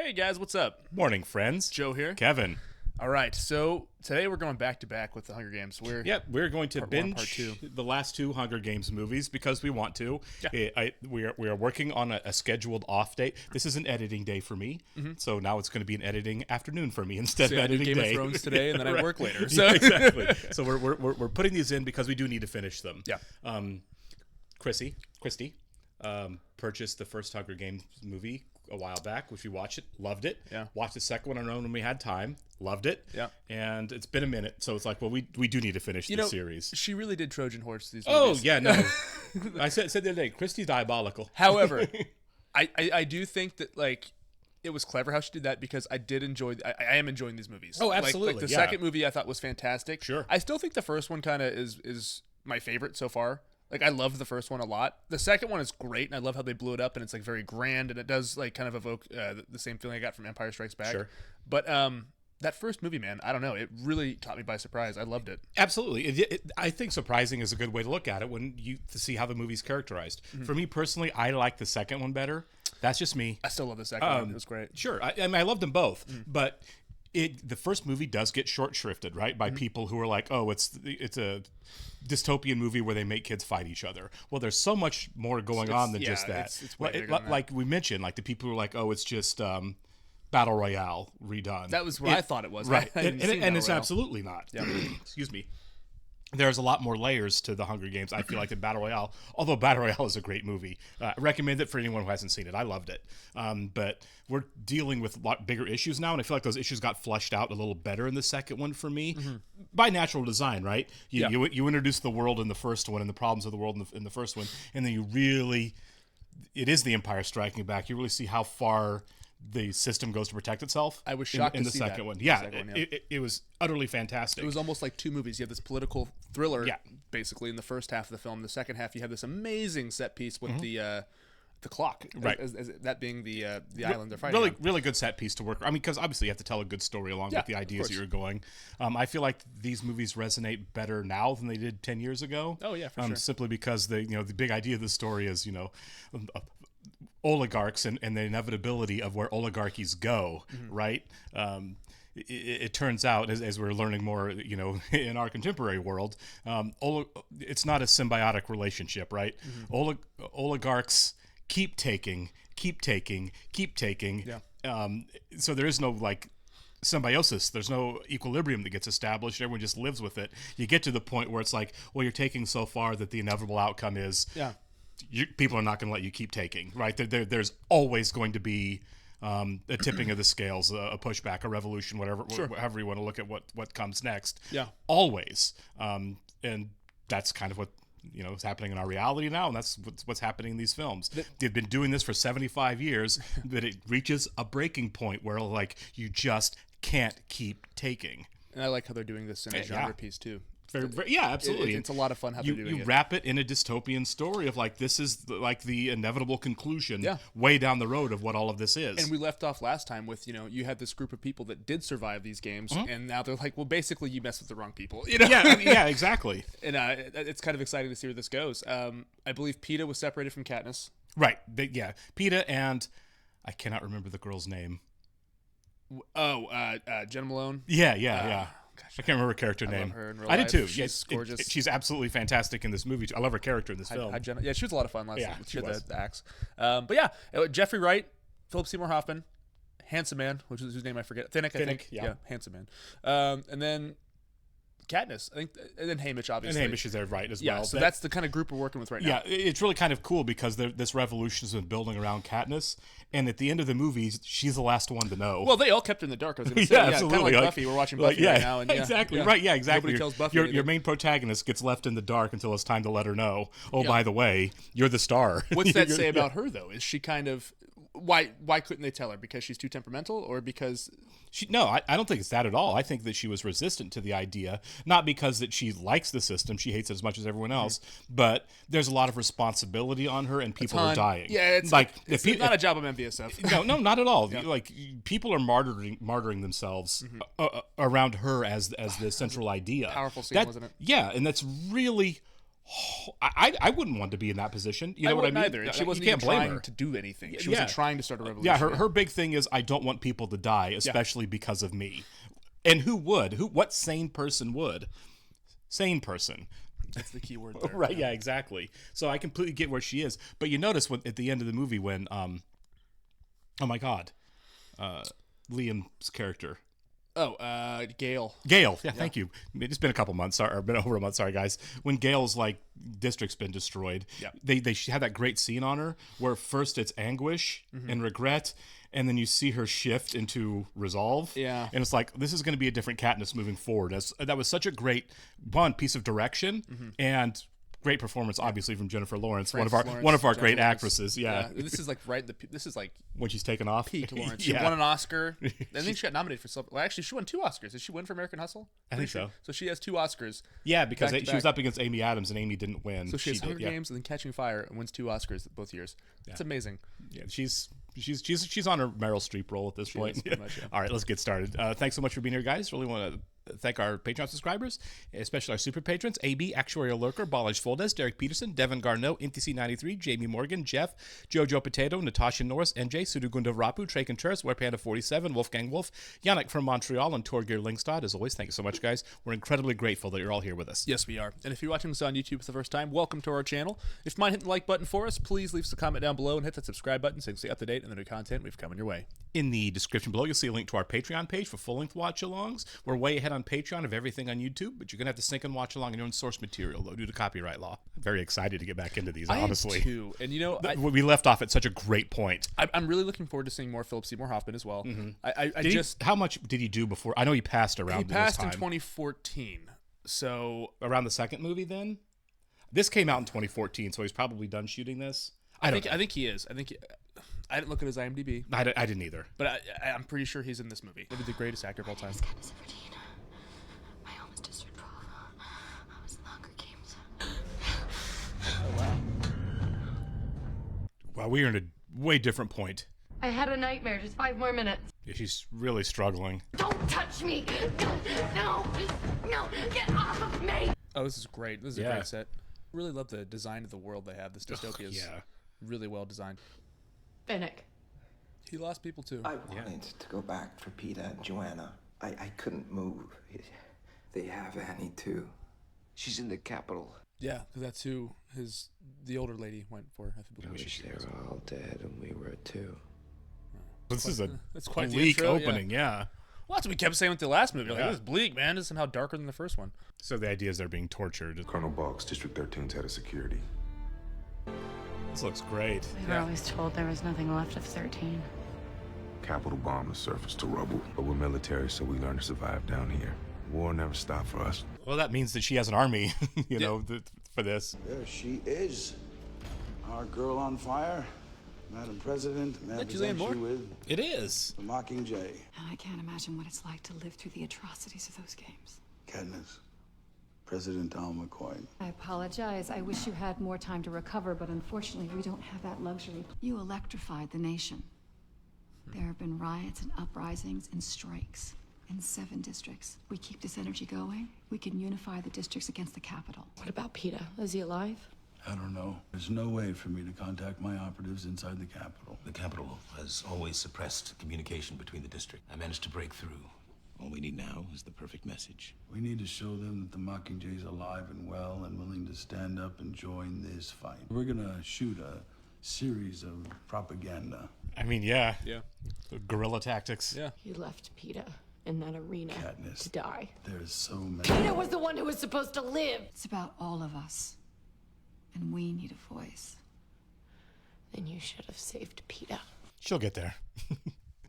Hey guys, what's up? Morning, friends. Joe here. Kevin. All right, so today we're going back to back with the Hunger Games. We're going to part one, part binge two. the last two Hunger Games movies because we want to. Yeah. We are working on a scheduled off date. This is an editing day for me, so now it's going to be an editing afternoon for me instead of I do editing Game day. of Thrones today, and then I Right. work later. So Yeah, exactly. So we're putting these in because we do need to finish them. Yeah. Christy, purchased the first Hunger Games movie a while back, which we watched it, loved it. Yeah. Watched the second one on our own when we had time, loved it. Yeah. And it's been a minute, so it's like, well, we do need to finish this series. she really did Trojan horse these Oh movies. yeah, no. I said the other day, Christy's diabolical. However, I do think that it was clever how she did that because I did enjoy. I am enjoying these movies. Oh, absolutely, Like the yeah. second movie I thought was fantastic. Sure. I still think the first one kind of is my favorite so far. Like I loved the first one a lot. The second one is great, and I love how they blew it up, and it's like very grand, and it does like kind of evoke the same feeling I got from Empire Strikes Back. Sure. But that first movie, man, I don't know, it really caught me by surprise. I loved it. Absolutely. I think surprising is a good way to look at it when you to see how the movie's characterized. For me personally, I like the second one better. That's just me. I still love the second one. It was great. Sure. I mean, I loved them both, but the first movie does get short shrifted, right? By people who are like, oh, it's a dystopian movie where they make kids fight each other. Well, there's so much more going on than just that. It's way bigger than that. Like we mentioned, like the people who are like, oh, it's just Battle Royale redone. That was what I thought it was. Right. I didn't see And Battle it's Royale. absolutely not. Yeah. Excuse me. There's a lot more layers to the Hunger Games, I feel like, than Battle Royale. Although Battle Royale is a great movie. I recommend it for anyone who hasn't seen it. I loved it. But we're dealing with a lot bigger issues now, and I feel like those issues got fleshed out a little better in the second one for me. By natural design, right? You introduce the world in the first one and the problems of the world in the first one, and then you really... It is the Empire Striking Back. You really see how far the system goes to protect itself. I was shocked in to the see second that. one. The Yeah, second one, yeah. It was utterly fantastic. It was almost like two movies. You have this political thriller, Yeah. basically in the first half of the film. The second half, you have this amazing set piece with the clock, Right. as that being the island they're fighting. Really, on. really good set piece to work. I mean, because obviously you have to tell a good story along Yeah, with the of ideas that course. you're going. I feel like these movies resonate better now than they did 10 years ago. Oh, yeah, for sure. Simply because the big idea of the story is oligarchs and the inevitability of where oligarchies go, right? It turns out, as we're learning more, in our contemporary world, it's not a symbiotic relationship, right? Oligarchs keep taking. Yeah. So there is no symbiosis. There's no equilibrium that gets established. Everyone just lives with it. You get to the point where it's like, well, you're taking so far that the inevitable outcome is people are not going to let you keep taking, right? There's always going to be a tipping of the scales, a pushback, a revolution, however you want to look at what comes next. Yeah. Always. And that's kind of what is happening in our reality now, and that's what's happening in these films. They've been doing this for 75 years, but it reaches a breaking point where you just can't keep taking. And I like how they're doing this in a genre piece too. Yeah, absolutely. It's a lot of fun how they're doing you it. wrap it in a dystopian story of this is the inevitable conclusion Yeah. way down the road of what all of this is. And we left off last time with, you had this group of people that did survive these games, and now they're like, well, basically you messed with the wrong people. yeah, exactly. And it's kind of exciting to see where this goes. I believe Peeta was separated from Katniss. Right. Peeta and I cannot remember the girl's name. Jenna Malone. Yeah. Gosh, I can't remember her character I name. love her in real I did life. too. She's gorgeous. She's absolutely fantastic in this movie. I love her character in this film. Hi, Jenna. Yeah, she was a lot of fun last Yeah, time. she She had was. the axe. But yeah, Jeffrey Wright, Philip Seymour Hoffman, handsome man, whose name I forget. Finnick, I think. yeah. Handsome man. And then Katniss, I think, and then Hamish, obviously. And Hamish is there, right, as Yeah, well. so that's the kind of group we're working with right now. Yeah, it's really kind of cool because this revolution has been building around Katniss, and at the end of the movie, she's the last one to know. Well, they all kept her in the dark. I was going to say, Yeah, kind of absolutely. like Like- Buffy. We're watching Buffy right now, and exactly, right? Yeah, exactly. Nobody tells Buffy your anything. main protagonist gets left in the dark until it's time to let her know. Oh, Yeah. by the way, you're the star. What's that You're- say about her, though? Is she kind of why couldn't they tell her? Because she's too temperamental, or because No, I don't think it's that at all. I think that she was resistant to the idea, not because that she likes the system, she hates it as much as everyone else, but there's a lot of responsibility on her, and people are dying. Yeah, it's it's not a job I'm envious of. No, not at all. Like people are martyring themselves around her as the central idea. Powerful scene, wasn't it? Yeah, and that's really I wouldn't want to be in that position. You know what I mean? Either. And she wasn't you even can't blame trying her. to do anything. She Yeah. wasn't trying to start a revolution. Yeah, her big thing is I don't want people to die, especially because of me. And who would? What sane person would? Sane person. That's the key word there. Right, yeah, exactly. So I completely get where she is. But you notice at the end of the movie when, oh my God, Liam's character. Oh, Gale. Gale, yeah, thank you. It's been a couple months, or been over a month, sorry guys. When Gale's district's been destroyed, they had that great scene on her where first it's anguish and regret, and then you see her shift into resolve. Yeah. And it's like, this is going to be a different Katniss moving forward. That was such a great, piece of direction, and great performance, obviously, from Jennifer Lawrence, one of our great actresses. Yeah. This is this is like when she's taken off. peak Lawrence. She won an Oscar. I think she got nominated for something. Well, actually, she won 2 Oscars. Did she win for American Hustle? I think so. So she has 2 Oscars. Yeah, because back to she was up against Amy Adams, and Amy didn't win. So she has did, Hunger Games and then Catching Fire and wins 2 Oscars both years. It's amazing. Yeah, she's on her Meryl Streep role at this point. Pretty much, yeah. All right, let's get started. Thanks so much for being here, guys. Really want to thank our Patreon subscribers, especially our super patrons: AB, Actuarial Lurker, Ballage Foldes, Derek Peterson, Devin Garneau, NTC93, Jamie Morgan, Jeff, Jojo Potato, Natasha Norris, NJ, Sudugunda Rapu, Trey Contreras, Warpanda47, Wolfgang Wolf, Yannick from Montreal, and Torgeir Lingstad. As always, thank you so much, guys. We're incredibly grateful that you're all here with us. Yes, we are. And if you're watching this on YouTube for the first time, welcome to our channel. If you mind hitting the like button for us, please leave us a comment down below and hit that subscribe button so you can stay up to date on the new content we've coming your way. In the description below, you'll see a link to our Patreon page for full-length watch-alongs. We're way ahead on Patreon of everything on YouTube, but you're going to have to sync and watch along in your own source material, though, due to copyright law. I'm very excited to get back into these, honestly. I am too. And you know, we left off at such a great point. I'm really looking forward to seeing more Philip Seymour Hoffman as well. How much did he do before? I know he passed around. He passed this in time. 2014. So around the second movie, then. This came out in 2014, so he's probably done shooting this. I think he is. I didn't look at his IMDb. I didn't either. But I'm pretty sure he's in this movie. Maybe the greatest actor of all time. My home is District 12. I was in the Hunger Games. Oh, wow. Well, we are in a way different point. I had a nightmare. Just 5 more minutes. Yeah, she's really struggling. Don't touch me! No! Get off of me! Oh, this is great. This is a great set. Really love the design of the world they have. This dystopia is really well designed. Finnick. He lost people too. I wanted to go back for Peeta and Joanna. I couldn't move. They have Annie too. She's in the capital. Yeah, because that's who the older lady went for. I wish they were all dead and we were too. This is that's quite bleak the intro, opening, yeah. Well, that's what we kept saying with the last movie. Like, it was bleak, man. It's somehow darker than the first one. So the idea is they're being tortured. Colonel Boggs, District 13's head of security. This looks great. We were always told there was nothing left of 13. Capital bombed the surface to rubble, but we're military, so we learned to survive down here. War never stopped for us. Well, that means that she has an army, for this. There she is. Our girl on fire. Madam President, may I present you with It is. the Mockingjay. And I can't imagine what it's like to live through the atrocities of those games. Katniss. President Al McCoy. I apologize. I wish you had more time to recover, but unfortunately, we don't have that luxury. You electrified the nation. There have been riots and uprisings and strikes in 7 districts. We keep this energy going, we can unify the districts against the capital. What about Peeta? Is he alive? I don't know. There's no way for me to contact my operatives inside the capital. The capital has always suppressed communication between the district. I managed to break through. All we need now is the perfect message. We need to show them that the Mockingjay's alive and well and willing to stand up and join this fight. We're gonna shoot a series of propaganda. I mean, yeah. The guerrilla tactics. Yeah. You left Peeta in that arena Katniss. to die. There's so many. Peeta was the one who was supposed to live. It's about all of us, and we need a voice. Then you should have saved Peeta. She'll get there.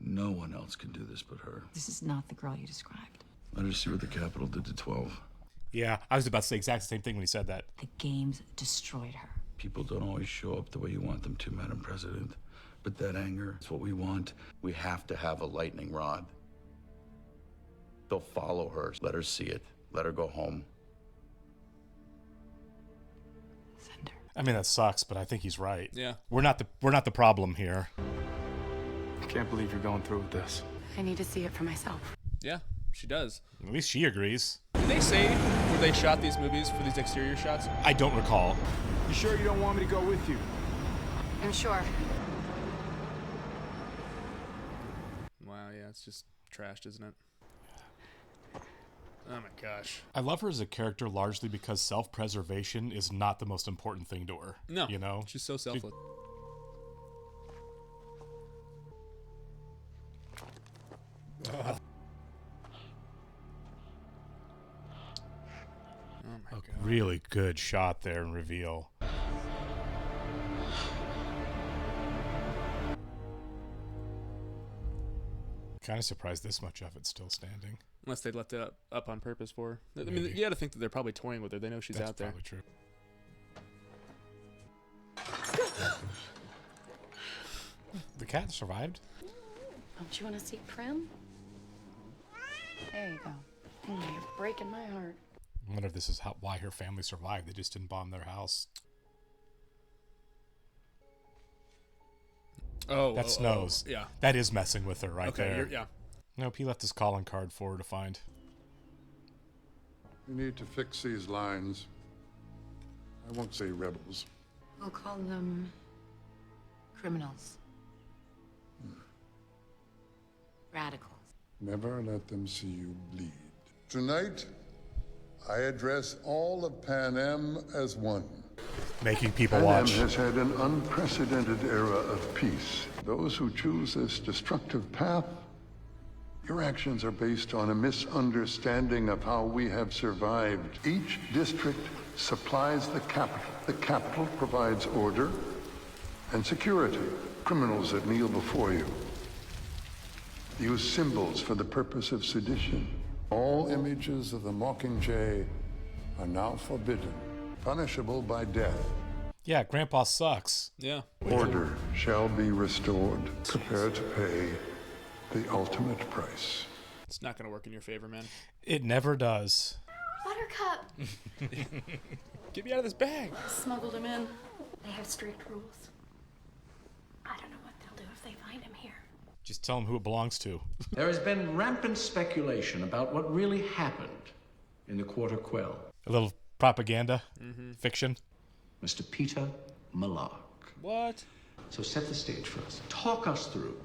No one else can do this but her. This is not the girl you described. Let her see what the capital did to 12. Yeah, I was about to say exact same thing when he said that. The games destroyed her. People don't always show up the way you want them to, Madam President. But that anger is what we want. We have to have a lightning rod. They'll follow her. Let her see it. Let her go home. Send her. I mean, that sucks, but I think he's right. Yeah. We're not the problem here. I can't believe you're going through with this. I need to see it for myself. Yeah, she does. At least she agrees. Did they say when where they shot these movies for these exterior shots? I don't recall. You sure you don't want me to go with you? I'm sure. Wow, yeah, it's just trashed, isn't it? Oh my gosh. I love her as a character largely because self-preservation is not the most important thing to her. No, you know, she's so selfless. Oh my God. Really good shot there and reveal. Kind of surprised this much of it's still standing. Unless they left it up on purpose for her. I mean, Maybe. you got to think that they're probably toying with her. They know she's That's out there. probably true. The cat survived. Don't you want to see Prim? There you go. You're breaking my heart. I wonder if this is why her family survived. They just didn't bomb their house. Oh, that snows. Yeah. That is messing with her right Okay, there. yeah. Nope, he left his calling card for her to find. We need to fix these lines. I won't say rebels. We'll call them criminals. Radicals. Never let them see you bleed. Tonight, I address all of Pan Am as one. Making people Pan watch. Am has had an unprecedented era of peace. Those who choose this destructive path, your actions are based on a misunderstanding of how we have survived. Each district supplies the capital. The capital provides order and security. Criminals that kneel before you use symbols for the purpose of sedition. All images of the Mockingjay are now forbidden, punishable by death. Yeah, Grandpa sucks. Yeah. Order shall be restored. Prepare to pay the ultimate price. It's not going to work in your favor, man. It never does. Buttercup! Get me out of this bag. Smuggled him in. They have strict rules. I don't know what they'll do if they find him here. Just tell him who it belongs to. There has been rampant speculation about what really happened in the Quarter Quell. A little propaganda, fiction. Mr. Peeta Malark. What? So set the stage for us. Talk us through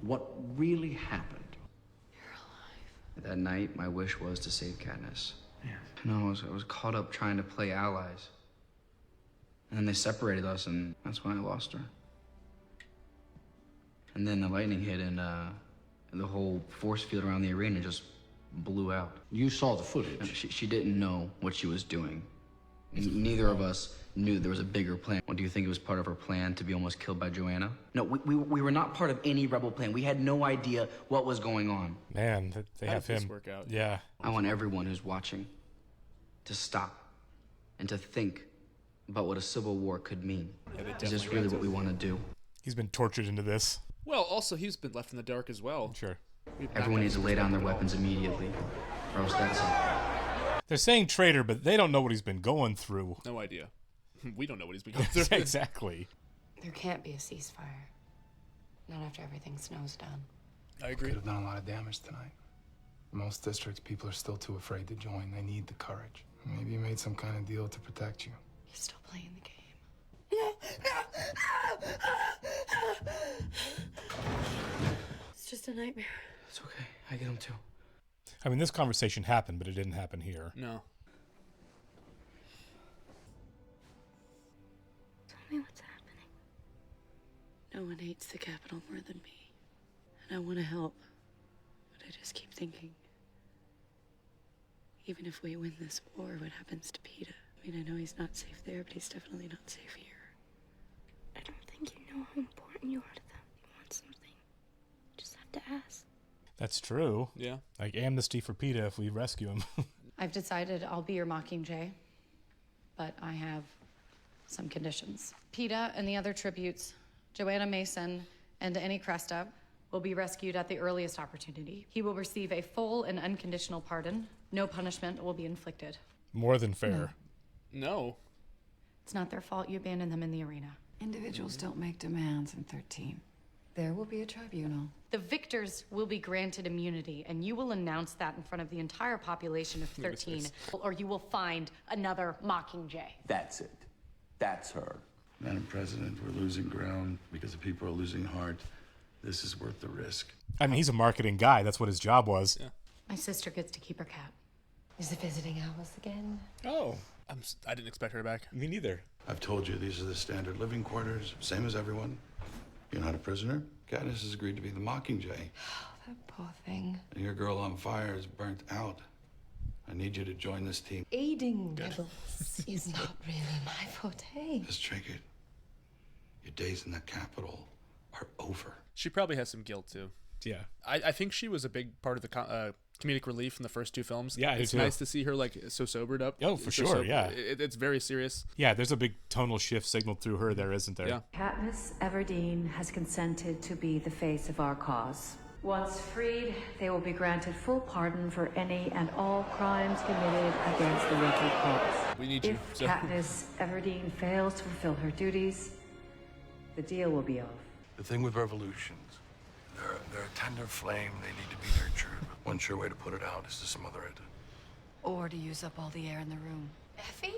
what really happened. That night, my wish was to save Katniss. Yeah. No, I was caught up trying to play allies. And then they separated us, and that's when I lost her. And then the lightning hit, and the whole force field around the arena just blew out. You saw the footage. She didn't know what she was doing. Neither of us knew there was a bigger plan. Or do you think it was part of her plan to be almost killed by Joanna? No, we were not part of any rebel plan. We had no idea what was going on. Man, they How have does this him. work out? Yeah. I want everyone who's watching to stop and to think about what a civil war could mean. Yeah, they Is this definitely really got what we want to do? He's been tortured into this. Well, also, he's been left in the dark as well. Sure. Everyone needs to lay down their weapons immediately, or else that's it. They're saying traitor, but they don't know what he's been going through. No idea. We don't know what he's been going through. Exactly. There can't be a ceasefire. Not after everything snows down. I agree. Could have done a lot of damage tonight. In most districts, people are still too afraid to join. They need the courage. Maybe you made some kind of deal to protect you. He's still playing the game. It's just a nightmare. It's okay. I get them too. I mean, this conversation happened, but it didn't happen here. No. Tell me what's happening. No one hates the Capitol more than me. And I want to help. But I just keep thinking, even if we win this war, what happens to Peeta? I mean, I know he's not safe there, but he's definitely not safe here. I don't think you know how important you are to them. You want something, you just have to ask. That's true. Yeah. Like amnesty for Peeta if we rescue him. I've decided I'll be your Mockingjay, but I have some conditions. Peeta and the other tributes, Joanna Mason, and any Cresta will be rescued at the earliest opportunity. He will receive a full and unconditional pardon. No punishment will be inflicted. More than fair. No. It's not their fault you abandoned them in the arena. Individuals don't make demands in 13. There will be a tribunal. The victors will be granted immunity, and you will announce that in front of the entire population of 13, or you will find another Mockingjay. That's it. That's her. Madam President, we're losing ground because the people are losing heart. This is worth the risk. I mean, he's a marketing guy. That's what his job was. Yeah. My sister gets to keep her cat. Is it visiting hours again? Oh. I didn't expect her back. Me neither. I've told you these are the standard living quarters, same as everyone. You're not a prisoner. Katniss has agreed to be the Mockingjay. That poor thing. And your girl on fire is burnt out. I need you to join this team. Aiding rebels is not really my forte. Miss Trinket, your days in the Capitol are over. She probably has some guilt too. Yeah. I think she was a big part of the comedic relief in the first two films. Yeah, it's nice to see her like so sobered up. Oh, for sure, yeah. It's very serious. Yeah, there's a big tonal shift signaled through her there, isn't there? Yeah. Katniss Everdeen has consented to be the face of our cause. Once freed, they will be granted full pardon for any and all crimes committed against the local cause. We need you. If Katniss Everdeen fails to fulfill her duties, the deal will be off. The thing with revolutions, they're a tender flame. They need to be nurtured. One sure way to put it out is to smother it. Or to use up all the air in the room. Effie?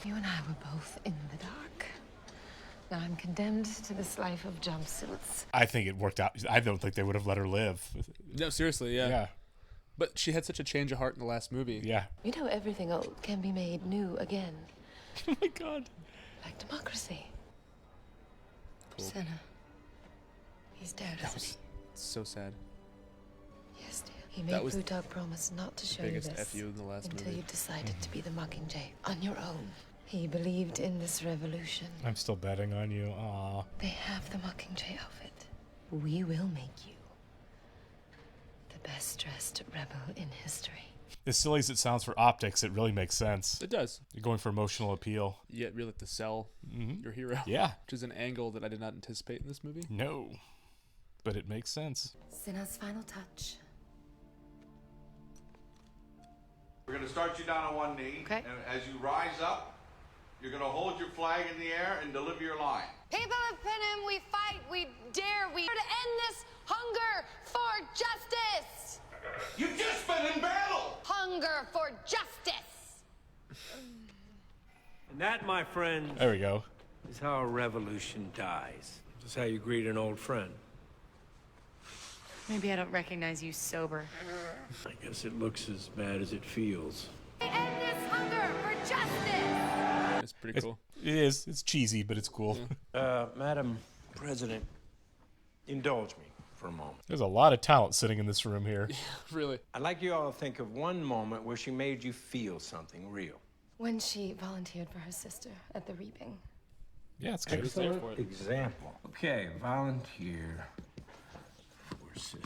You and I were both in the dark. Now I'm condemned to this life of jumpsuits. I think it worked out. I don't think they would have let her live. No, seriously, yeah. Yeah. But she had such a change of heart in the last movie. Yeah. You know, everything old can be made new again. Oh my God. Like democracy. Cool. Senna. He's dead, That isn't was so sad. he? Yes, dear. He That made was Plutarch promise not to show you biggest this FU in the last until movie. you decided to be the Mockingjay on your own. He believed in this revolution. I'm still betting on you. Aw. They have the Mockingjay outfit. We will make you the best dressed rebel in history. As silly as it sounds for optics, it really makes sense. It does. You're going for emotional appeal. You get really to sell your hero. Yeah. Which is an angle that I did not anticipate in this movie. No. But it makes sense. Senna's final touch. We're going to start you down on one knee. Okay. And as you rise up, you're going to hold your flag in the air and deliver your line. People of Panem, we fight, we dare, we to end this hunger for justice. You've just been in battle. Hunger for justice. And that, my friend, There we go. is how a revolution dies. This is how you greet an old friend. Maybe I don't recognize you sober. I guess it looks as bad as it feels. End this hunger for justice. It's pretty cool. It is. It's cheesy, but it's cool. Madam President, indulge me for a moment. There's a lot of talent sitting in this room here. Really. I'd like you all to think of one moment where she made you feel something real. When she volunteered for her sister at the reaping. Yeah, it's good. Excellent example. Okay, volunteer forces.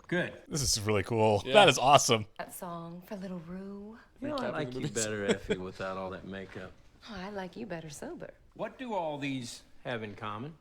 Good. This is really cool. Yeah. That is awesome. That song for little Rue. You know, I like you better, Effie, without all that makeup. Oh, I like you better sober. What do all these have in common?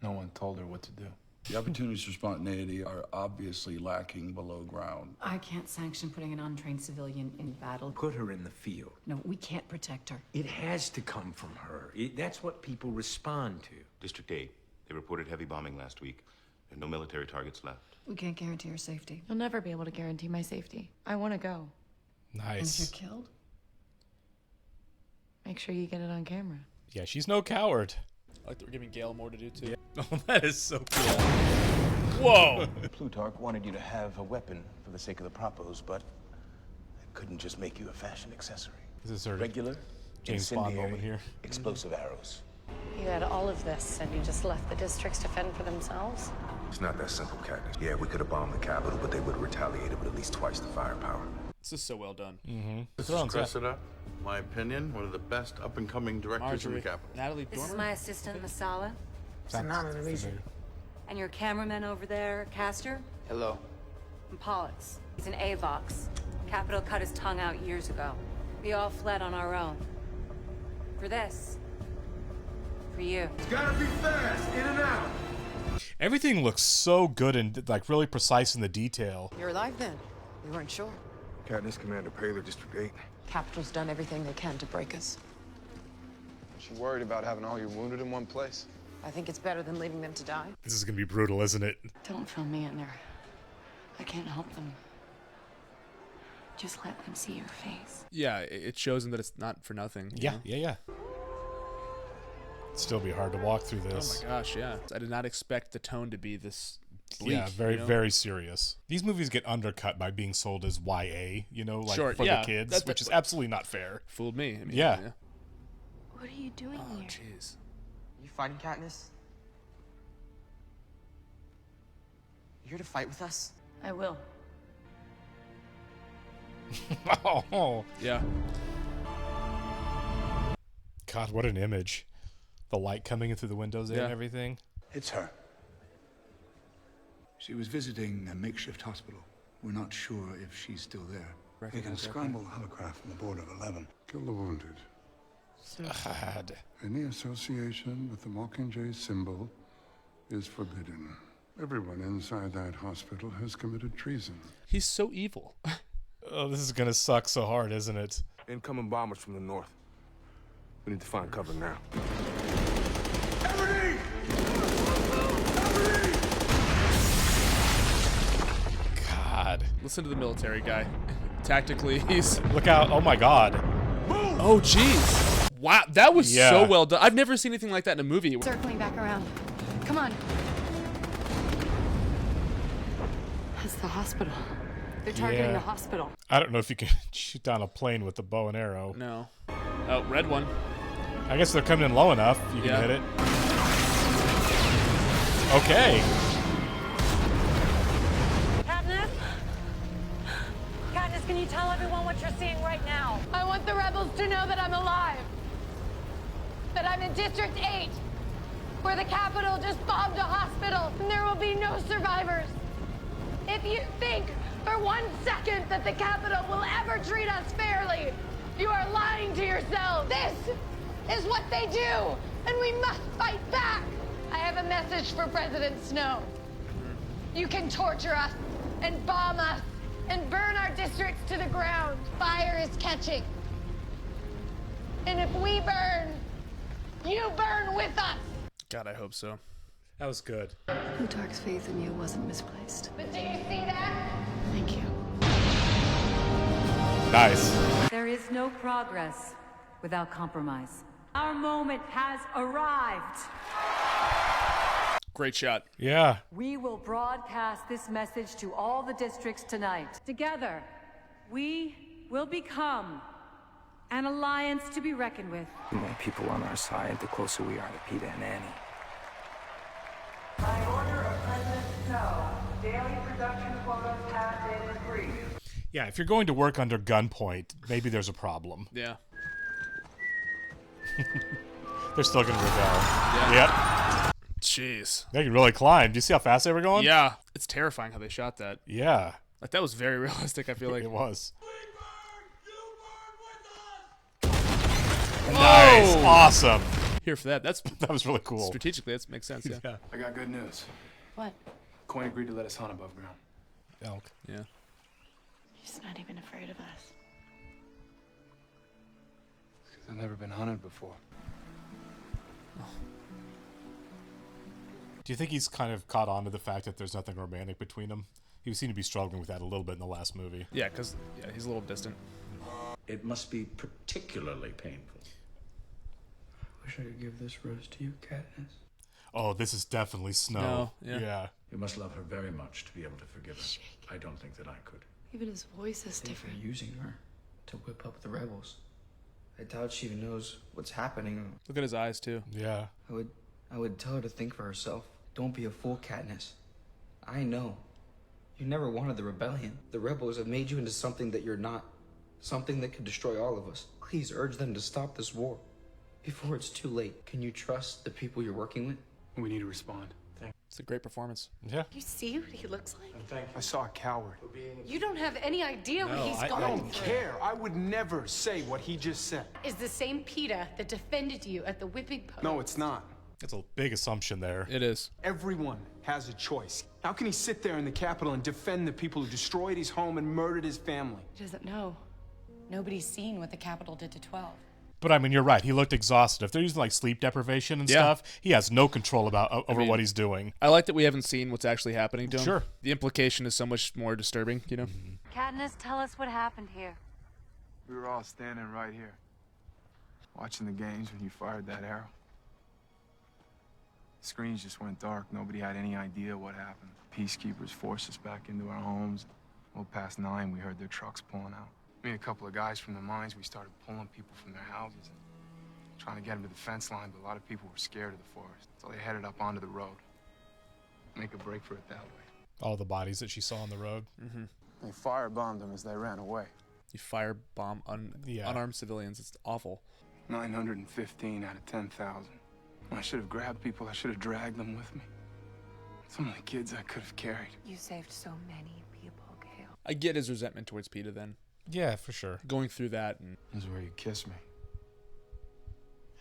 No one told her what to do. The opportunities for spontaneity are obviously lacking below ground. I can't sanction putting an untrained civilian in battle. Put her in the field. No, we can't protect her. It has to come from her. That's what people respond to. District 8, they reported heavy bombing last week. There are no military targets left. We can't guarantee her safety. You'll never be able to guarantee my safety. I want to go. And if Nice. you're killed? Make sure you get it on camera. Yeah, she's no coward. I like that we're giving Gale more to do too. Oh, that is so cool. Whoa! Plutarch wanted you to have a weapon for the sake of the propos, but I couldn't just make you a fashion accessory. This is her Regular, James Bond incendiary, moment here. explosive arrows. You had all of this, and you just left the districts to fend for themselves? It's not that simple, Katniss. Yeah, we could have bombed the Capitol, but they would have retaliated with at least twice the firepower. This is so well done. Mm-hmm. This is Cressida, my opinion, one of the best up-and-coming directors in the Capitol. Natalie This is Dormer? my assistant, Masala. It's an honor to meet you. And your cameraman over there, Castor? Hello. And Pollux. He's an AVOX. Capitol cut his tongue out years ago. We all fled on our own. For this. For you. It's gotta be fast, in and out. Everything looks so good and like really precise in the detail. You're alive then. We weren't sure. Katniss, Commander Paler, District 8. Capitol's done everything they can to break us. You worried about having all your wounded in one place? I think it's better than leaving them to die. This is gonna be brutal, isn't it? Don't film me in there. I can't help them. Just let them see your face. Yeah, it shows them that it's not for nothing. you Yeah, know? yeah. It'd still be hard to walk through this. Oh my gosh, yeah. I did not expect the tone to be this bleak. Yeah, very, you know? very serious. These movies get undercut by being sold as YA, you know, like Short, for yeah. the kids, That's which is absolutely not fair. Fooled me. I mean, Yeah. What are you doing Oh, here? jeez. You fighting Katniss? You here to fight with us? I will. Oh, yeah. God, what an image. The light coming in through the windows there and everything. It's her. She was visiting a makeshift hospital. We're not sure if she's still there. They can scramble the hovercraft from the board of 11. Kill the wounded. God. Any association with the Mockingjay symbol is forbidden. Everyone inside that hospital has committed treason. He's so evil. Oh, this is gonna suck so hard, isn't it? Incoming bombers from the north. We need to find cover now. God. Listen to the military guy. Tactically, he's... Look out. Oh, my God. Oh, jeez. Wow, that was so well done. I've never seen anything like that in a movie. Circling back around. Come on. That's the hospital. They're targeting the hospital. I don't know if you can shoot down a plane with a bow and arrow. No. Oh, red one. I guess they're coming in low enough. You can hit it. Okay. Katniss? Katniss, can you tell everyone what you're seeing right now? I want the rebels to know that I'm alive. That I'm in District 8, where the Capitol just bombed a hospital, and there will be no survivors. If you think for 1 second that the Capitol will ever treat us fairly, you are lying to yourselves. This is what they do, and we must fight back. I have a message for President Snow. You can torture us and bomb us and burn our districts to the ground. Fire is catching. And if we burn, you burn with us. God, I hope so. That was good. Plutarch's faith in you wasn't misplaced. But do you see that? Thank you. Nice. There is no progress without compromise. Our moment has arrived. Great shot. Yeah. We will broadcast this message to all the districts tonight. Together, we will become an alliance to be reckoned with. The more people on our side, the closer we are to Peeta and Annie. By order of President Snow, daily production quotas have been agreed. Yeah, if you're going to work under gunpoint, maybe there's a problem. Yeah. They're still going to rebel. Yeah. Yep. Jeez. They can really climb. Do you see how fast they were going? Yeah. It's terrifying how they shot that. Yeah. Like, that was very realistic, I feel like. It was. Whoa! Nice. Awesome. Here for that. That was really cool. Strategically, that makes sense, yeah. I got good news. What? Coin agreed to let us hunt above ground. Elk. Yeah. He's not even afraid of us. Because I've never been hunted before. Do you think he's kind of caught on to the fact that there's nothing romantic between them? He seemed to be struggling with that a little bit in the last movie. Yeah, because he's a little distant. It must be particularly painful. I wish I could give this rose to you, Katniss. Oh, this is definitely Snow. No, yeah. You must love her very much to be able to forgive her. I don't think that I could. Even his voice is They're different. using her to whip up the rebels. I doubt she even knows what's happening. Look at his eyes, too. Yeah. I would tell her to think for herself. Don't be a fool, Katniss. I know. You never wanted the rebellion. The rebels have made you into something that you're not. Something that could destroy all of us. Please urge them to stop this war. Before it's too late, can you trust the people you're working with? We need to respond. It's a great performance. Yeah. You see what he looks like? I saw a coward. You don't have any idea what he's I going don't through. care. I would never say what he just said. Is the same Peeta that defended you at the whipping post. No, it's not. That's a big assumption there. It is. Everyone has a choice. How can he sit there in the Capitol and defend the people who destroyed his home and murdered his family? He doesn't know. Nobody's seen what the Capitol did to 12. But I mean, you're right. He looked exhausted. If they're using like sleep deprivation and stuff, he has no control over what he's doing. I like that we haven't seen what's actually happening to him. Sure. The implication is so much more disturbing, you know? Katniss, tell us what happened here. We were all standing right here, watching the games when you fired that arrow. The screens just went dark. Nobody had any idea what happened. Peacekeepers forced us back into our homes. Well, past 9, we heard their trucks pulling out. Me and a couple of guys from the mines, we started pulling people from their houses and trying to get them to the fence line, but a lot of people were scared of the forest. So they headed up onto the road. Make a break for it that way. All the bodies that she saw on the road. They firebombed them as they ran away. You firebomb unarmed civilians. It's awful. 915 out of 10,000. I should have grabbed people. I should have dragged them with me. Some of the kids I could have carried. You saved so many people, Gale. I get his resentment towards Peeta then. Yeah, for sure. Going through that. And this is where you kiss me.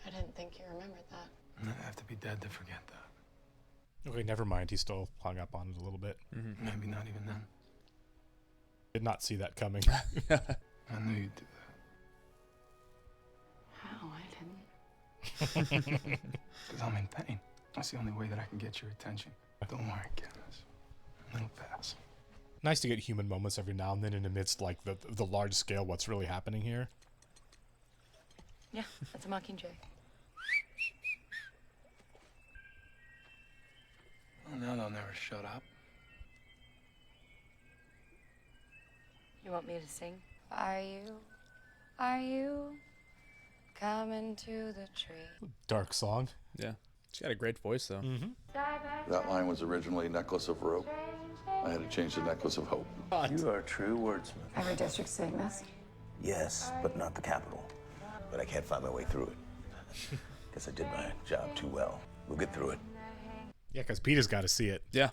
I didn't think you remembered that. I'd have to be dead to forget that. Okay, never mind. He still hung up on it a little bit. Maybe not even then. Did not see that coming. I knew you'd do that. How? I didn't. Because I'm in pain. That's the only way that I can get your attention. Don't worry, Katniss. It'll pass. Nice to get human moments every now and then in the midst like the large scale what's really happening here. Yeah, that's a Mockingjay. Well, now they'll never shut up. You want me to sing? Are you coming to the tree? Dark song. Yeah. She got a great voice, though. That line was originally Necklace of Rope. I had to change to Necklace of Hope. You are a true wordsmith. Every district's seeing this. Yes, but not the capital. But I can't find my way through it. Guess I did my job too well. We'll get through it. Yeah, because Peeta's got to see it. Yeah.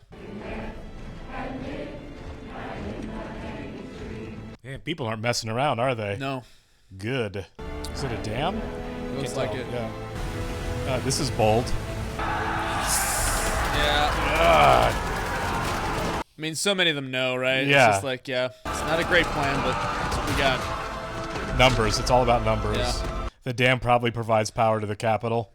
Man, people aren't messing around, are they? No. Good. Is it a dam? Looks like it. Yeah. This is bold. Yeah. I mean, so many of them know, right? Yeah. It's just like, yeah, it's not a great plan, but that's what we got. Numbers. It's all about numbers. Yeah. The dam probably provides power to the capital.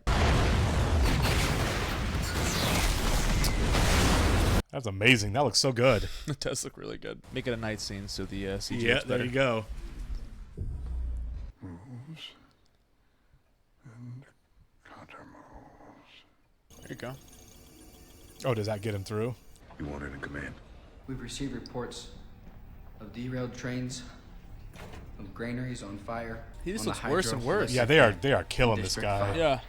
That's amazing. That looks so good. It does look really good. Make it a night scene so the CG Yeah, looks there better. you go. Moves and countermoves. There you go. Oh, does that get him through? You wanted in command. We've received reports of derailed trains, of granaries on fire. He just on looks the worse and worse. Yeah, they are killing this District guy. 5. Yeah.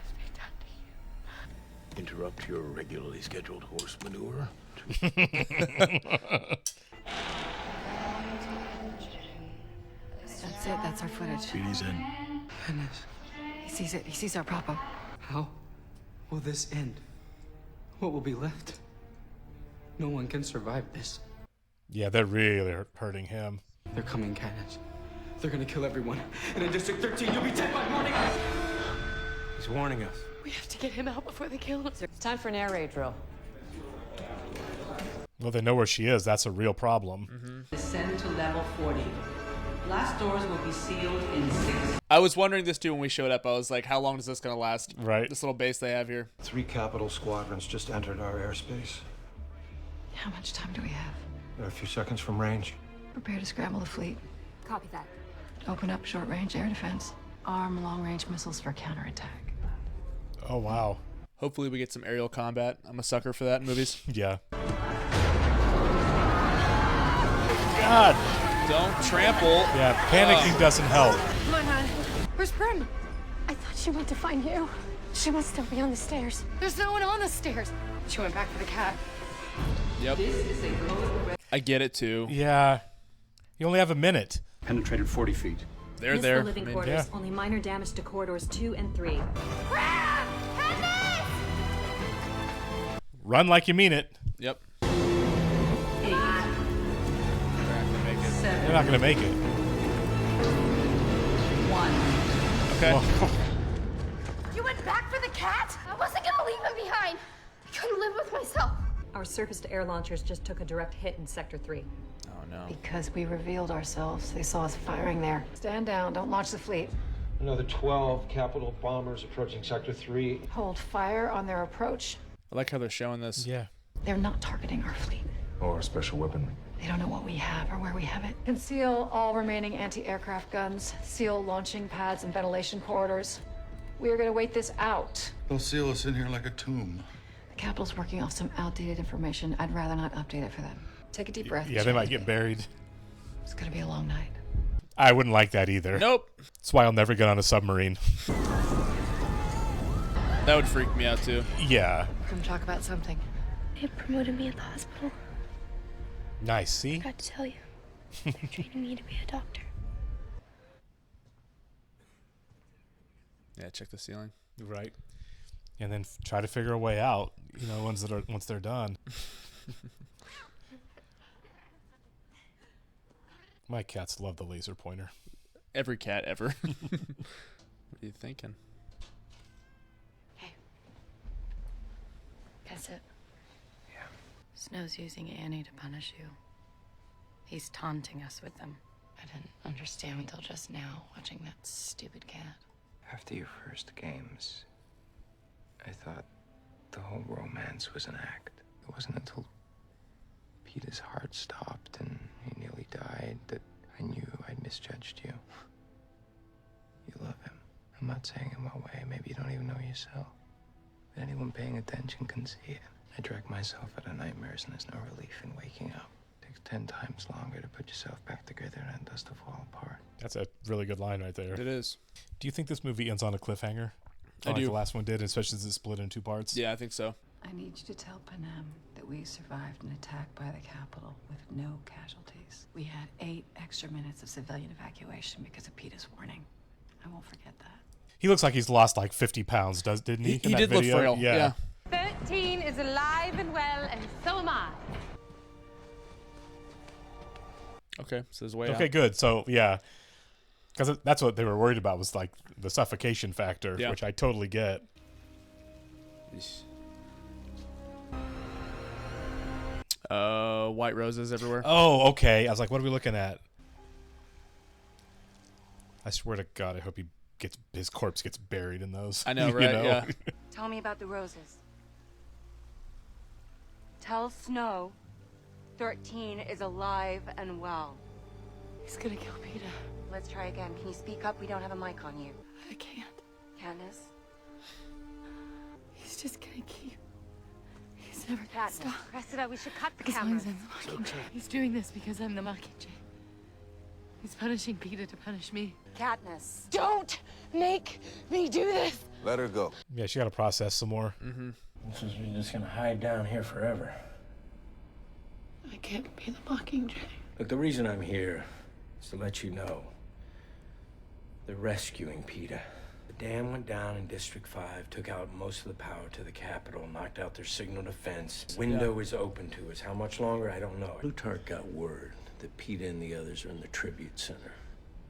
Interrupt your regularly scheduled horse manure. That's it. That's our footage. Speedy's in. Goodness. He sees it. He sees our papa. How will this end? What will be left? No one can survive this. Yeah, they're really hurting him. They're coming, Katniss. They're gonna kill everyone. And in District 13, you'll be dead by morning. He's warning us. We have to get him out before they kill him. It's time for an air raid drill. Well, they know where she is. That's a real problem. Descend to level 40. Blast doors will be sealed in 6. I was wondering this too when we showed up. I was like, how long is this going to last? Right. This little base they have here. 3 capital squadrons just entered our airspace. How much time do we have? They're a few seconds from range. Prepare to scramble the fleet. Copy that. Open up short-range air defense. Arm long-range missiles for counterattack. Oh, wow. Hopefully we get some aerial combat. I'm a sucker for that in movies. Yeah. God. Don't trample. Yeah, panicking doesn't help. Come on, hon. Where's Prim? I thought she went to find you. She must still be on the stairs. There's no one on the stairs. She went back for the cat. Yep. I get it too. Yeah. You only have a minute. Penetrated 40 feet. They're Missed there. the living quarters. Only minor damage to corridors 2 and 3. Run like you mean it. Yep. 8. They're not going to make it. 1. Okay. You went back for the cat? I wasn't gonna leave him behind. I couldn't live with myself. Our surface-to-air launchers just took a direct hit in Sector 3. Oh no. Because we revealed ourselves, they saw us firing there. Stand down. Don't launch the fleet. Another 12 Capitol bombers approaching Sector 3. Hold fire on their approach. I like how they're showing this. Yeah. They're not targeting our fleet. Or special weaponry. They don't know what we have or where we have it. Conceal all remaining anti-aircraft guns. Seal launching pads and ventilation corridors. We are going to wait this out. They'll seal us in here like a tomb. The Capitol's working off some outdated information. I'd rather not update it for them. Take a deep breath. Yeah, they might get buried. It's going to be a long night. I wouldn't like that either. Nope. That's why I'll never get on a submarine. That would freak me out too. Yeah. Come talk about something. They promoted me at the hospital. Nice, see? I forgot to tell you. They're training me to be a doctor. Yeah, check the ceiling. Right. And then try to figure a way out, you know, once they're done. My cats love the laser pointer. Every cat ever. What are you thinking? Hey. Guess it. Yeah. Snow's using Annie to punish you. He's taunting us with them. I didn't understand until just now, watching that stupid cat. After your first games, I thought the whole romance was an act. It wasn't until Peeta's heart stopped and he nearly died that I knew I'd misjudged you. You love him. I'm not saying in what way. Maybe you don't even know yourself. But anyone paying attention can see it. I drag myself out of nightmares and there's no relief in waking up. It takes 10 times longer to put yourself back together than it does to fall apart. That's a really good line right there. It is. Do you think this movie ends on a cliffhanger? I do. The last one did, especially since it's split in 2 parts. Yeah, I think so. I need you to tell Panem that we survived an attack by the Capitol with no casualties. We had 8 extra minutes of civilian evacuation because of Peeta's warning. I won't forget that. He looks like he's lost like 50 pounds, didn't he? He did look frail. Yeah. 13 is alive and well, and so am I. Okay, so there's a way out. Okay, good. So, yeah. Because that's what they were worried about, was like the suffocation factor, Yeah. which I totally get. White roses everywhere. Oh, okay. I was like, what are we looking at? I swear to God, I hope his corpse gets buried in those. I know, right? Yeah. Tell me about the roses. Tell Snow 13 is alive and well. He's gonna kill Peeta. Let's try again. Can you speak up? We don't have a mic on you. I can't. Katniss? He's just gonna keep. He's never gonna Katniss, stop. Cressida, we should cut the As long cameras. as I'm the Mockingjay. He's doing this because I'm the Mockingjay. He's punishing Peeta to punish me. Katniss. Don't make me do this. Let her go. Yeah, she got to process some more. Mm-hmm. This is you're just gonna hide down here forever. I can't be the Mockingjay. Look, the reason I'm here is to let you know they're rescuing Peeta. The dam went down in District 5, took out most of the power to the Capitol, knocked out their signal defense. Window is open to us. How much longer? I don't know. Plutarch got word that Peeta and the others are in the Tribute Center.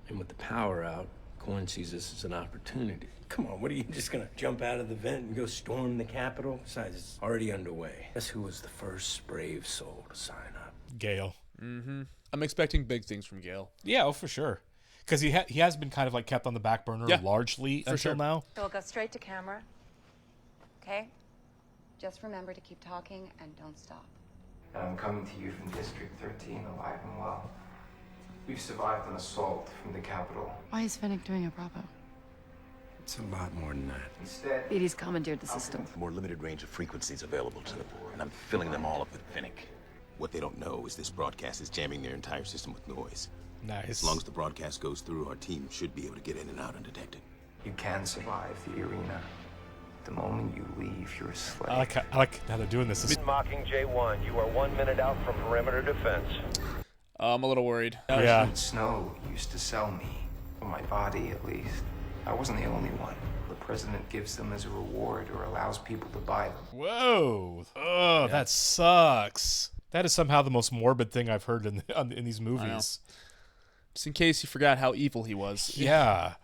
And with the power out, Corn sees this as an opportunity. Come on, what are you just gonna jump out of the vent and go storm the Capitol? Besides, it's already underway. Guess who was the first brave soul to sign up? Gale. Mm-hmm. I'm expecting big things from Gale. Yeah, oh, for sure. Because he has been kind of like kept on the back burner largely until now. So we'll go straight to camera. Okay? Just remember to keep talking and don't stop. I'm coming to you from District 13, alive and well. We've survived an assault from the Capitol. Why is Finnick doing a Bravo? It's a lot more than that. Instead, Petey's commandeered the system. More limited range of frequencies available to them, and I'm filling them all up with Finnick. What they don't know is this broadcast is jamming their entire system with noise. Nice. As long as the broadcast goes through, our team should be able to get in and out undetected. you can survive the arena. The moment you leave, you're a slave. I like how they're doing this. Mockingjay 1, you are 1 minute out from perimeter defense. I'm a little worried. Sergeant Snow used to sell me, for my body at least. I wasn't the only one. The president gives them as a reward or allows people to buy them. Whoa! Oh, that sucks. That is somehow the most morbid thing I've heard in these movies. Just in case you forgot how evil he was. Yeah.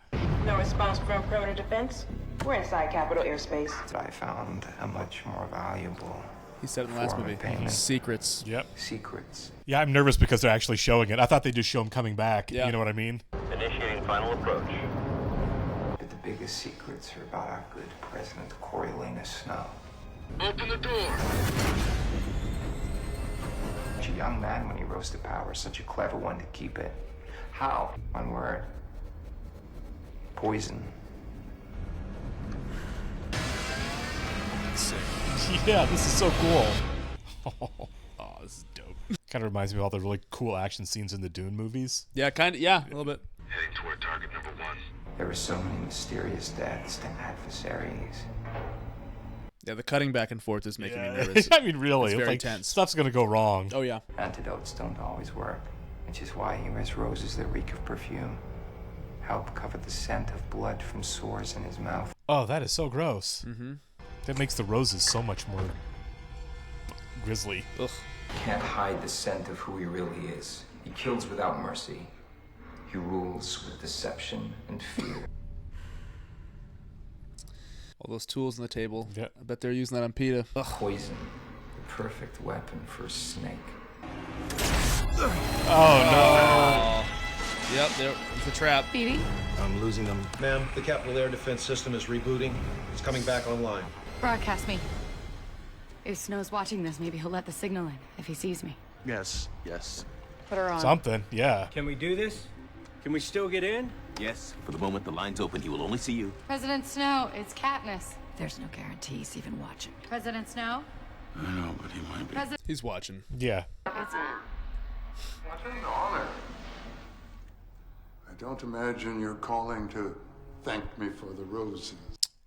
No response from perimeter defense? We're inside Capitol airspace. I found a much more valuable. He said it in the last form of movie. payment. Secrets. Yep. Secrets. Yeah, I'm nervous because they're actually showing it. I thought they'd just show him coming back. Yeah. You know what I mean? Initiating final approach. biggest secrets are about our good President Coriolanus Snow. Open the door! Such a young man when he rose to power, such a clever one to keep it. How? One word. Poison. Sick. Yeah, this is so cool. Oh, this is dope. Kind of reminds me of all the really cool action scenes in the Dune movies. Yeah, kind of. Yeah, a little bit. Heading toward target number 1. There were so many mysterious deaths to adversaries. Yeah, the cutting back and forth is making me nervous. I mean, really, it's very like, tense. Stuff's gonna go wrong. Oh yeah. Antidotes don't always work, which is why he wears roses that reek of perfume. Help cover the scent of blood from sores in his mouth. Oh, that is so gross. Mm-hmm. That makes the roses so much more grisly. Ugh. Can't hide the scent of who he really is. He kills without mercy. He rules with deception and fear. All those tools on the table. Yeah. I bet they're using that on Peeta. Ugh. Poison, the perfect weapon for a snake. Oh no. Yep, it's a trap. Petey? I'm losing them. Ma'am, the Capital Air Defense System is rebooting. It's coming back online. Broadcast me. If Snow's watching this, maybe he'll let the signal in if he sees me. Yes. Put her on. Something, yeah. Can we do this? Can we still get in? Yes. For the moment the line's open, he will only see you. President Snow, it's Katniss. There's no guarantees even watching. President Snow? I know, but he might be. President. He's watching. Yeah. It's What an honor. I don't imagine you're calling to thank me for the roses.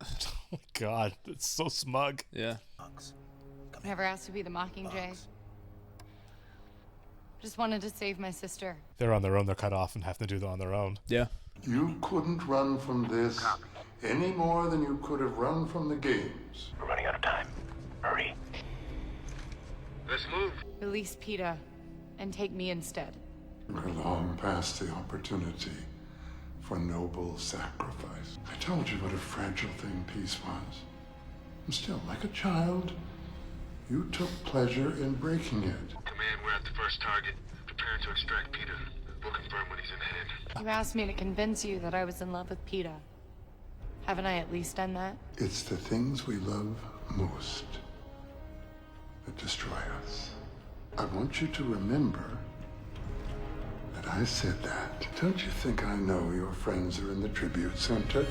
Oh my god, it's so smug. Yeah. never asked to be the Mockingjay. Just wanted to save my sister. They're on their own. They're cut off and have to do it on their own. Yeah. You couldn't run from this any more than you could have run from the games. We're running out of time. Hurry. Let's move. Release Peeta and take me instead. We're long past the opportunity for noble sacrifice. I told you what a fragile thing peace was. And still, like a child, you took pleasure in breaking it. Command, we're at the first target. Preparing to extract Peeta. We'll confirm when he's in hand. You asked me to convince you that I was in love with Peeta. Haven't I at least done that? It's the things we love most that destroy us. I want you to remember that I said that. Don't you think I know your friends are in the tribute center?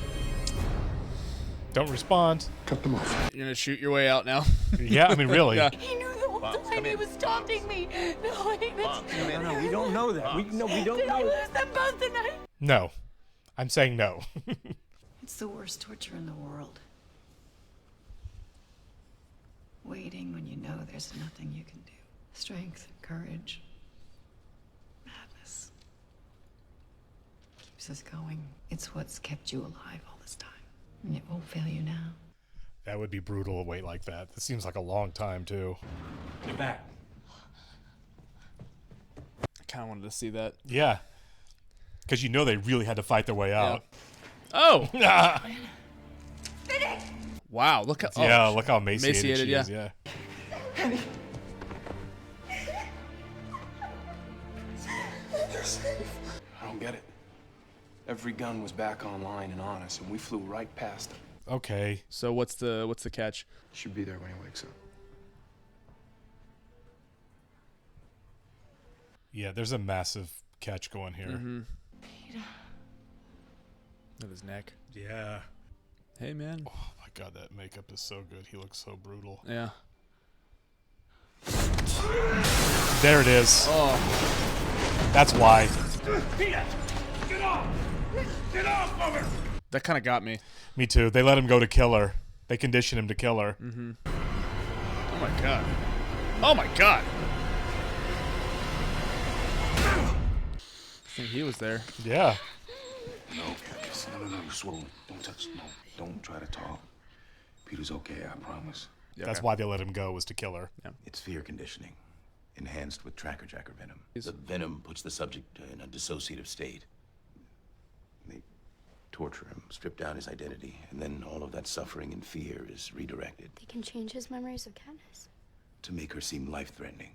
Don't respond. Cut them off. You're gonna shoot your way out now. Yeah, I mean, really. Yeah. He knew the whole time he was taunting me. No, wait, No, we don't know that. We don't Did know. I lose them both tonight? No. I'm saying no. It's the worst torture in the world. Waiting when you know there's nothing you can do. Strength, courage, madness. Keeps us going. It's what's kept you alive all this time. And it won't fail you now. That would be brutal to wait like that. This seems like a long time, too. Get back. I kind of wanted to see that. Yeah. Because you know they really had to fight their way out. Oh! Wow, look how... Yeah, look how emaciated she yeah. is, yeah. You're safe. I don't get it. Every gun was back online and on us, and we flew right past them. Okay. So what's the catch? Should be there when he wakes up. Yeah, there's a massive catch going here. Mm-hmm. Of his neck. Yeah. Hey, man. Oh my god, that makeup is so good. He looks so brutal. Yeah. There it is. Oh. That's why. Peeta! Get off! Get off of her! That kind of got me. Me too. They let him go to kill her. They conditioned him to kill her. Mm-hmm. Oh my god. Oh my god. I think he was there. Yeah. No, Katniss. No, you're swollen. Don't touch. No, don't try to talk. Peter's okay, I promise. Yeah, That's okay. why they let him go, was to kill her. Yeah. It's fear conditioning, enhanced with tracker jacker venom. The venom puts the subject in a dissociative state. They torture him, strip down his identity, and then all of that suffering and fear is redirected They can change his memories of Katniss. to make her seem life-threatening.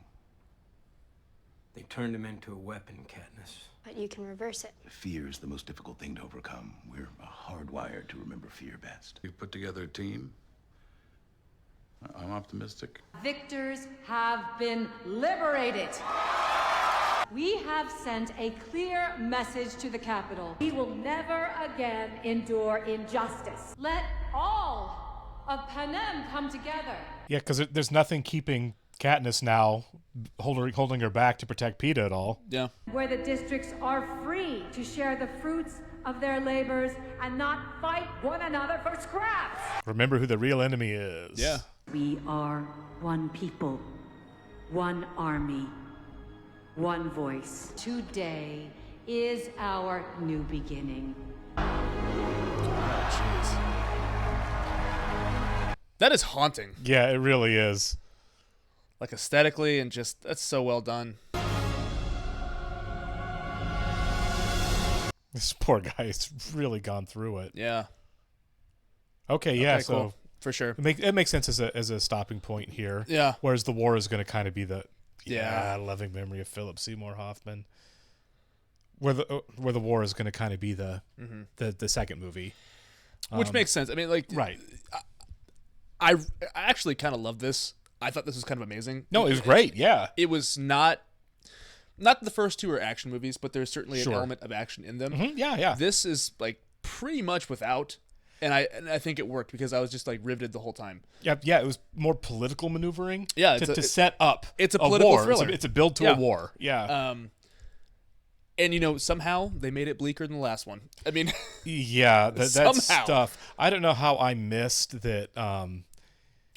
They turned him into a weapon, Katniss. But you can reverse it. Fear is the most difficult thing to overcome. We're hardwired to remember fear best. You've put together a team. I'm optimistic. Victors have been liberated. We have sent a clear message to the Capitol. We will never again endure injustice. Let all of Panem come together. Yeah, because there's nothing keeping Katniss now holding her back to protect Peeta at all. Yeah. Where the districts are free to share the fruits of their labors and not fight one another for scraps. Remember who the real enemy is. Yeah. We are one people, one army, one voice. Today is our new beginning. That is haunting. Yeah, it really is. Like aesthetically and just, that's so well done. This poor guy has really gone through it. Yeah. Okay, yeah, so cool. For sure. It makes sense as a stopping point here. Yeah. Whereas the war is going to kind of be the loving memory of Philip Seymour Hoffman. Where the war is going to kind of be the second movie, which makes sense. I mean, like, right. I actually kind of love this. I thought this was kind of amazing. No, it was great. Yeah, it was not the first two are action movies, but there's certainly an element of action in them. Mm-hmm. Yeah. This is like pretty much without, and I think it worked because I was just like riveted the whole time. Yeah. It was more political maneuvering. Yeah, to set up. It's a political war. thriller. It's a build to a war. Yeah. And somehow they made it bleaker than the last one. I mean, yeah, that stuff. I don't know how I missed that.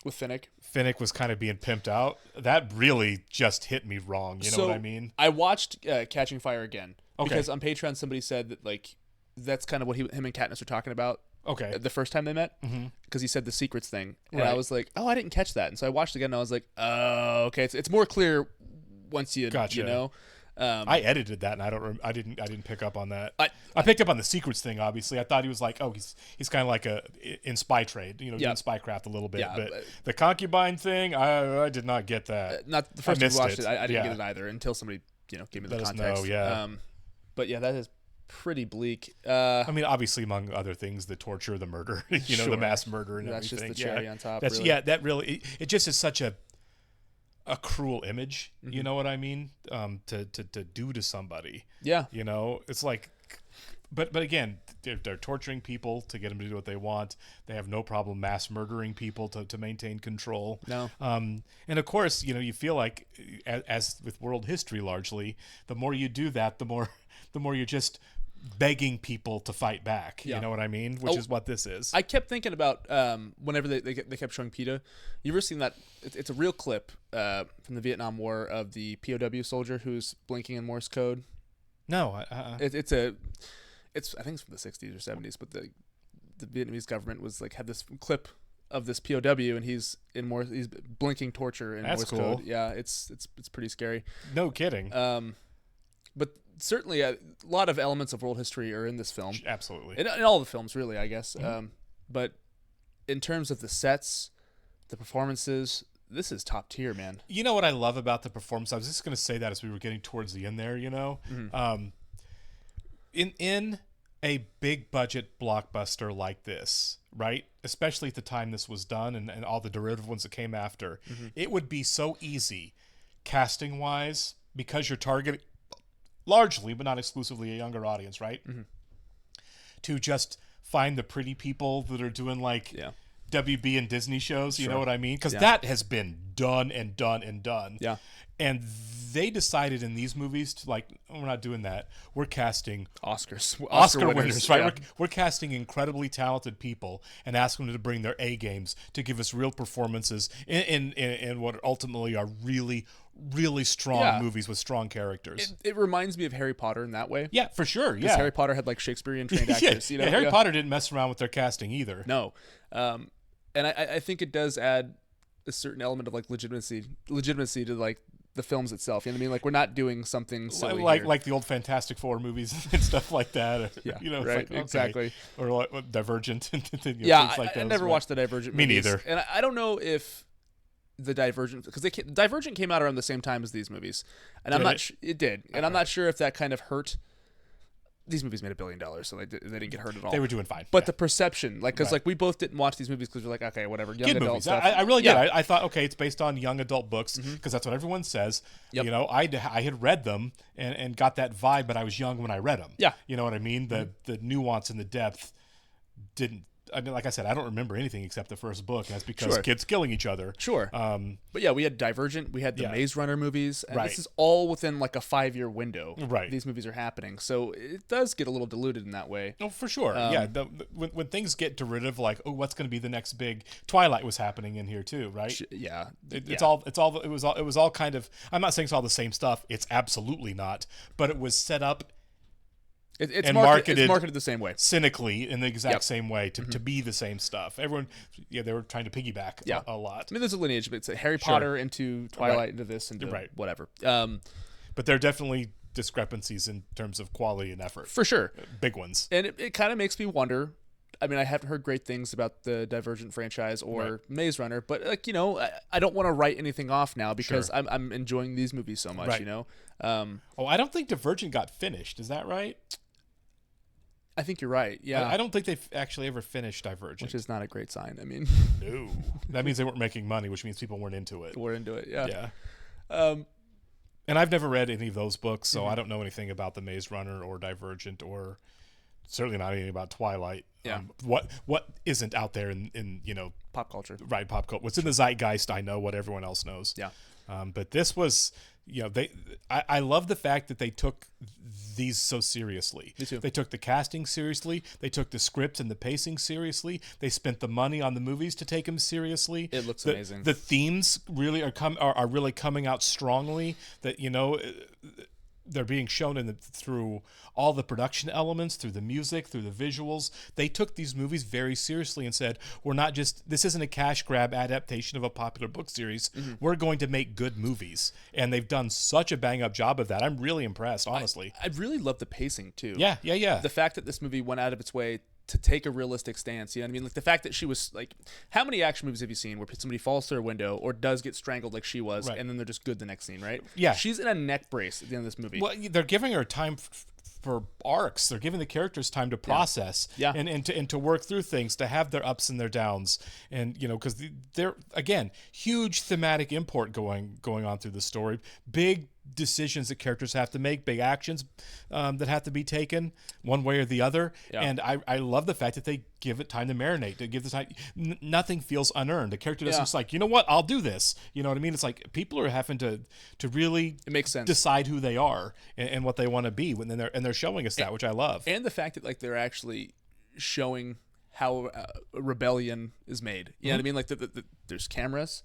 With Finnick. Finnick was kind of being pimped out. That really just hit me wrong. You know what I mean? I watched Catching Fire again because Okay. on Patreon somebody said that like that's kind of what him and Katniss were talking about. Okay. The first time they met, because he said the secrets thing, and I was like, oh, I didn't catch that, and so I watched it again, and I was like, oh, okay, it's more clear once you Gotcha. you know. I edited that, and I didn't pick up on that. I picked up on the secrets thing. Obviously, I thought he was like, he's kind of like in spy trade, doing spycraft a little bit. Yeah, but the concubine thing, I did not get that. Not the first time I watched it. I didn't get it either until somebody gave me the Let us context. know, yeah. But yeah, that is pretty bleak. I mean, obviously, among other things, the torture, the murder, the mass murder, and that's everything. That's just the cherry on top. That's really. that really. It just is such a cruel image. You know what I mean? To do to somebody. Yeah. It's like, but again, they're torturing people to get them to do what they want. They have no problem mass murdering people to maintain control. No. And of course, you feel like, as with world history largely, the more you do that, the more you're just begging people to fight back. Yeah. You know what I mean? Which is what this is. I kept thinking about whenever they kept showing Peeta. You ever seen that? It's a real clip from the Vietnam War of the POW soldier who's blinking in Morse code. No, it's I think it's from the 60s or 70s, but the Vietnamese government was like had this clip of this POW and he's blinking torture in That's Morse cool. code. Yeah, it's pretty scary. No kidding. But certainly a lot of elements of world history are in this film. Absolutely. In all the films, really, I guess. But in terms of the sets, the performances, this is top tier, man. You know what I love about the performance? I was just going to say that as we were getting towards the end there, in a big budget blockbuster like this, right? Especially at the time this was done and all the derivative ones that came after, it would be so easy casting wise because you're targeting largely, but not exclusively, a younger audience, right? To just find the pretty people that are doing like WB and Disney shows, you know what I mean? Because that has been done and done and done. Yeah. And they decided in these movies to we're not doing that. We're casting Oscar winners, right? Yeah. We're casting incredibly talented people and asking them to bring their A games to give us real performances in what ultimately are really, really strong movies with strong characters. It reminds me of Harry Potter in that way. Yeah, for sure. Because Harry Potter had like Shakespearean trained actors. Harry Potter didn't mess around with their casting either. No. And I think it does add a certain element of like legitimacy to like the films itself. You know what I mean? Like we're not doing something silly like the old Fantastic Four movies and stuff like that. Or, yeah, it's right, like, okay. Exactly. Or like Divergent. And yeah, things like I those, never watched the Divergent Me movies. neither. And I don't know if the Divergent, because Divergent came out around the same time as these movies, and I'm Did not it? it did, and I'm not sure if that kind of hurt. These movies made $1 billion, so they didn't get hurt at all. They were doing fine. But the perception, like, because Right. like we both didn't watch these movies because we're like, okay, whatever, young Kid adult movies. stuff. I really did. Yeah. I thought, okay, it's based on young adult books because that's what everyone says. Yep. You know, I had read them and got that vibe, but I was young when I read them. Yeah. You know what I mean? The nuance and the depth didn't. I mean, like I said, I don't remember anything except the first book, and that's because Sure. kids killing each other. Sure. But yeah, we had Divergent, we had the Yeah. Maze Runner movies, and Right. this is all within like a 5-year window. Right. These movies are happening, so it does get a little diluted in that way. Oh, for sure. Yeah. When things get derivative, like, oh, what's going to be the next big? Twilight was happening in here too, right? Yeah. It Yeah. was all kind of. I'm not saying it's all the same stuff. It's absolutely not. But it was set up. It's and marketed the same way, cynically in the exact Yep. same way to be the same stuff. Everyone, they were trying to piggyback a lot. I mean, there's a lineage, but it's Harry Sure. Potter into Twilight Right. into this into Right. whatever. But there are definitely discrepancies in terms of quality and effort. For sure. Big ones. And it kind of makes me wonder. I mean, I haven't heard great things about the Divergent franchise or Right. Maze Runner, but like, you know, I don't want to write anything off now because Sure. I'm enjoying these movies so much, Right. you know? I don't think Divergent got finished. Is that right? I think you're right. Yeah. I don't think they've actually ever finished Divergent. Which is not a great sign. I mean, no. That means they weren't making money, which means people weren't into it. We're into it, yeah. Yeah. And I've never read any of those books, so Mhm. I don't know anything about the Maze Runner or Divergent, or certainly not anything about Twilight. Yeah. What isn't out there in pop culture? Right, pop culture. What's in the zeitgeist? I know what everyone else knows. Yeah. But this was, I love the fact that they took these so seriously. Me too. They took the casting seriously. They took the script and the pacing seriously. They spent the money on the movies to take them seriously. It looks amazing. The themes really are really coming out strongly. That they're being shown through all the production elements, through the music, through the visuals. They took these movies very seriously and said, this isn't a cash grab adaptation of a popular book series. Mm-hmm. We're going to make good movies. And they've done such a bang up job of that. I'm really impressed, honestly. I really love the pacing too. Yeah. The fact that this movie went out of its way to take a realistic stance, you know what I mean? Like the fact that she was like, how many action movies have you seen where somebody falls through a window or does get strangled like she was, Right. and then they're just good the next scene, right? Yeah. She's in a neck brace at the end of this movie. Well, they're giving her time for arcs. They're giving the characters time to process and to work through things, to have their ups and their downs. And, because they're, again, huge thematic import going on through the story. Big decisions that characters have to make, big actions that have to be taken one way or the other. Yeah. And I love the fact that they give it time to marinate, to give the time. Nothing feels unearned. The character doesn't just like, you know what, I'll do this. You know what I mean? It's like people are having to really it makes sense. decide who they are and what they want to be when they're showing us that, which I love. And the fact that like they're actually showing how rebellion is made. You know what I mean? Like there's cameras.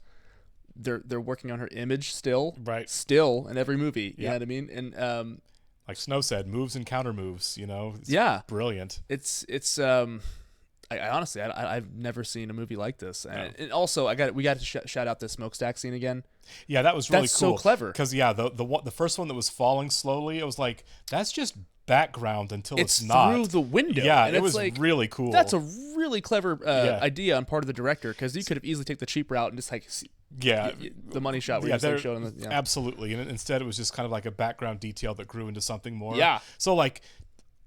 They're working on her image still, right? Still in every movie, you know what I mean? And like Snow said, moves and counter moves. It's brilliant. It's I honestly I've never seen a movie like this, and also we got to shout out the smokestack scene again. Yeah, that was really that's cool. so clever because the first one that was falling slowly, it was like that's just background until it's not through the window. Yeah, and it was like, really cool. That's a really clever idea on part of the director, because you could have easily taken the cheap route and just like the money shot where you're just like showing absolutely, and instead it was just kind of like a background detail that grew into something more. Yeah. So like,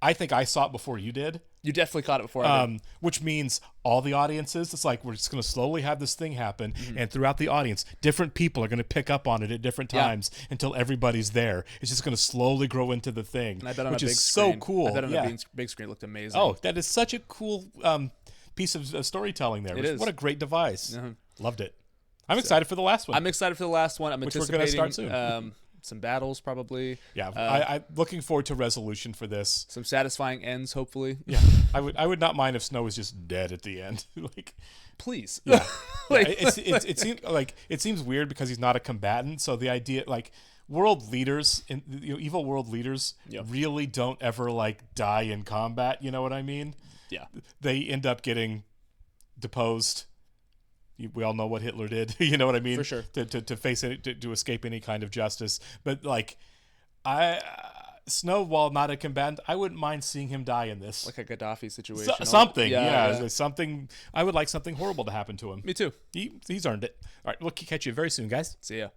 I think I saw it before you did. You definitely caught it before I did. Which means all the audiences, it's like we're just going to slowly have this thing happen, and throughout the audience, different people are going to pick up on it at different times until everybody's there. It's just going to slowly grow into the thing, and I bet on which a big is screen. so cool. I bet on a big screen it looked amazing. Oh, that is such a cool piece of storytelling there. It is. What a great device. Loved it. I'm excited for the last one. I'm excited for the last one. I'm which anticipating we're going to start soon. Some battles probably. Yeah, I'm looking forward to resolution for this. Some satisfying ends, hopefully. Yeah, I would not mind if Snow was just dead at the end. Like, please. Yeah, it seems weird because he's not a combatant. So the idea, like, world leaders, evil world leaders, really don't ever like die in combat. You know what I mean? Yeah, they end up getting deposed. We all know what Hitler did. You know what I mean? For sure. To face it, to escape any kind of justice. But like, Snow, while not a combatant, I wouldn't mind seeing him die in this. Like a Gaddafi situation. Something, yeah. Something. I would like something horrible to happen to him. Me too. He's earned it. All right, we'll catch you very soon, guys. See ya.